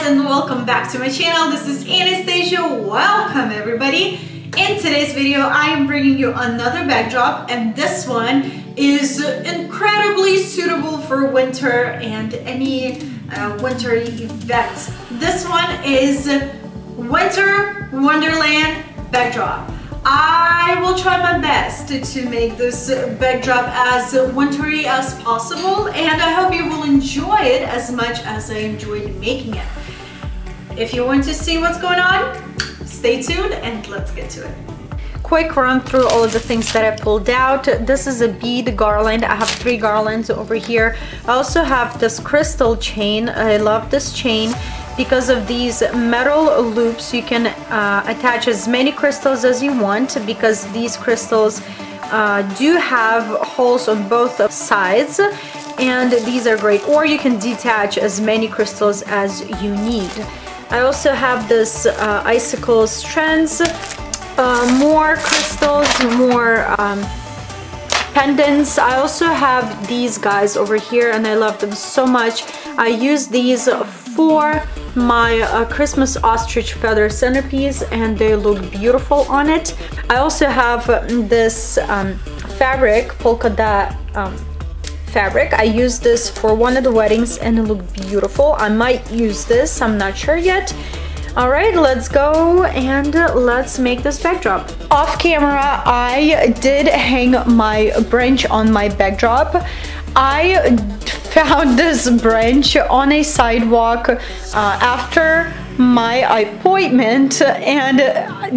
guys, and welcome back to my channel. This is Anastasia. Welcome everybody. In today's video I am bringing you another backdrop, and this one is incredibly suitable for winter and any wintery event. This one is Winter Wonderland Backdrop. I will try my best to make this backdrop as wintry as possible, and I hope you will enjoy it as much as I enjoyed making it. If you want to see what's going on, stay tuned and let's get to it. Quick run through all of the things that I pulled out. This is a bead garland. I have 3 garlands over here. I also have this crystal chain. I love this chain because of these metal loops. You can attach as many crystals as you want, because these crystals do have holes on both sides, and these are great. Or you can detach as many crystals as you need. I also have this icicle strands, more crystals, more pendants. I also have these guys over here and I love them so much. I use these for my Christmas ostrich feather centerpiece and they look beautiful on it. I also have this fabric, polka dot fabric. I used this for one of the weddings and it looked beautiful. I might use this, I'm not sure yet. All right, let's go and let's make this backdrop. Off camera, I did hang my branch on my backdrop. I found this branch on a sidewalk after my appointment, and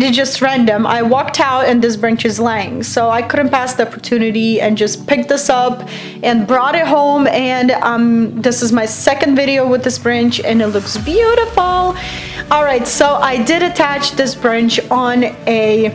it's just random. I walked out and this branch is laying, so I couldn't pass the opportunity and just picked this up and brought it home. And this is my second video with this branch and it looks beautiful. All right, so I did attach this branch on a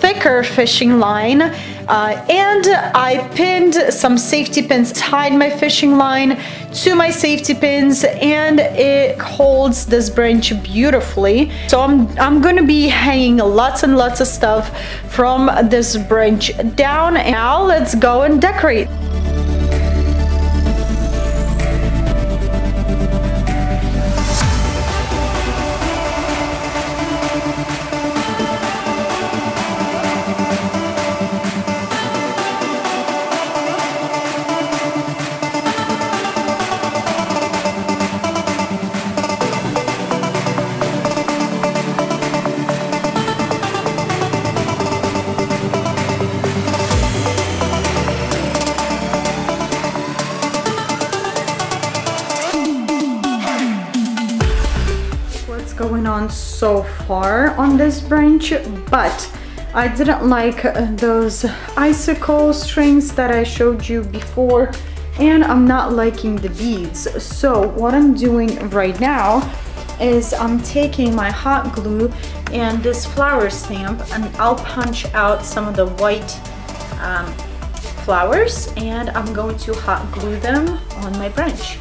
thicker fishing line, and I pinned some safety pins, tied my fishing line to my safety pins, and it holds this branch beautifully. So I'm gonna be hanging lots and lots of stuff from this branch down. Now let's go and decorate. Going on so far on this branch, but I didn't like those icicle strings that I showed you before, and I'm not liking the beads. So what I'm doing right now is I'm taking my hot glue and this flower stamp, and I'll punch out some of the white flowers, and I'm going to hot glue them on my branch.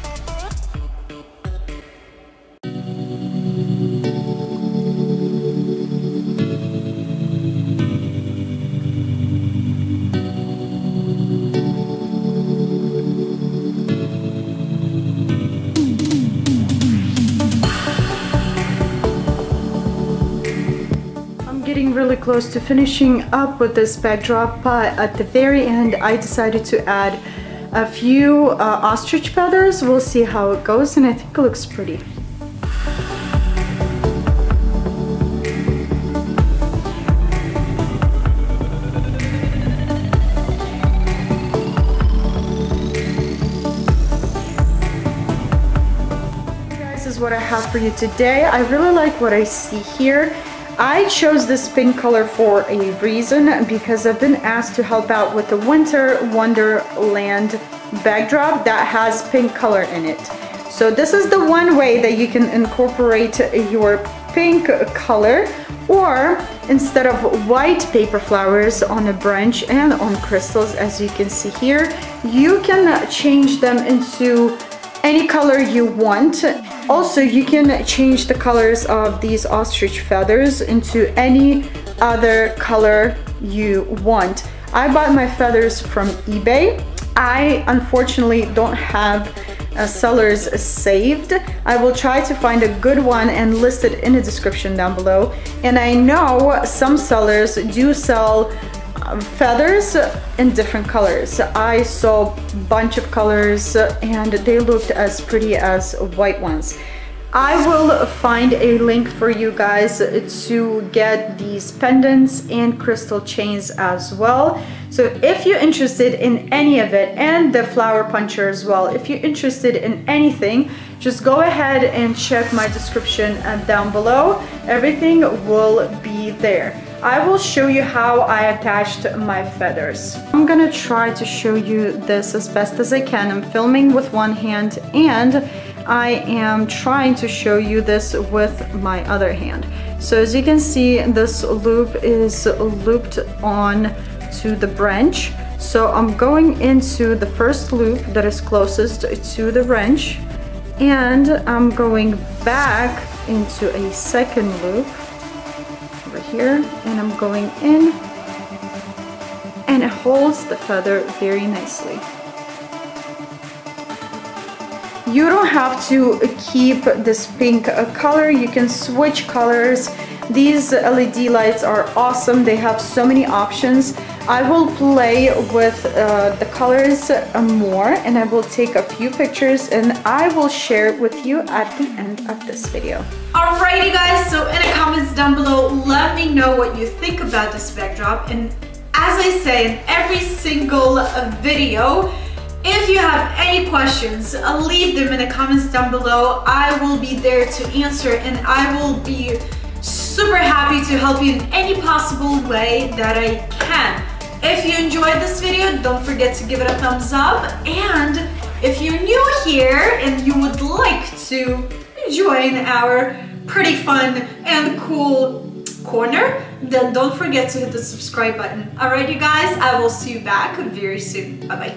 Getting really close to finishing up with this backdrop, but at the very end I decided to add a few ostrich feathers. We'll see how it goes, and I think it looks pretty. This is what I have for you today. I really like what I see here. I chose this pink color for a reason, because I've been asked to help out with the Winter Wonderland backdrop that has pink color in it. So this is the one way that you can incorporate your pink color, or instead of white paper flowers on a branch and on crystals, as you can see here, you can change them into any color you want. Also, you can change the colors of these ostrich feathers into any other color you want. I bought my feathers from eBay. I unfortunately don't have sellers saved. I will try to find a good one and list it in the description down below. And I know some sellers do sell feathers in different colors. I saw a bunch of colors and they looked as pretty as white ones. I will find a link for you guys to get these pendants and crystal chains as well. So if you're interested in any of it, and the flower puncher as well, if you're interested in anything, just go ahead and check my description down below. Everything will be there. I will show you how I attached my feathers. I'm gonna try to show you this as best as I can. I'm filming with one hand and I am trying to show you this with my other hand. So as you can see, this loop is looped on to the branch. So I'm going into the first loop that is closest to the branch, and I'm going back into a second loop over here, and I'm going in, and it holds the feather very nicely. You don't have to keep this pink color, you can switch colors. These LED lights are awesome, they have so many options. I will play with the colors more, and I will take a few pictures and I will share it with you at the end of this video. Alrighty guys, so in the comments down below, let me know what you think about this backdrop. And as I say in every single video, if you have any questions, leave them in the comments down below. I will be there to answer, and I will be super happy to help you in any possible way that I can. If you enjoyed this video, don't forget to give it a thumbs up. And if you're new here and you would like to join our pretty fun and cool corner, then don't forget to hit the subscribe button. Alright you guys, I will see you back very soon. Bye bye.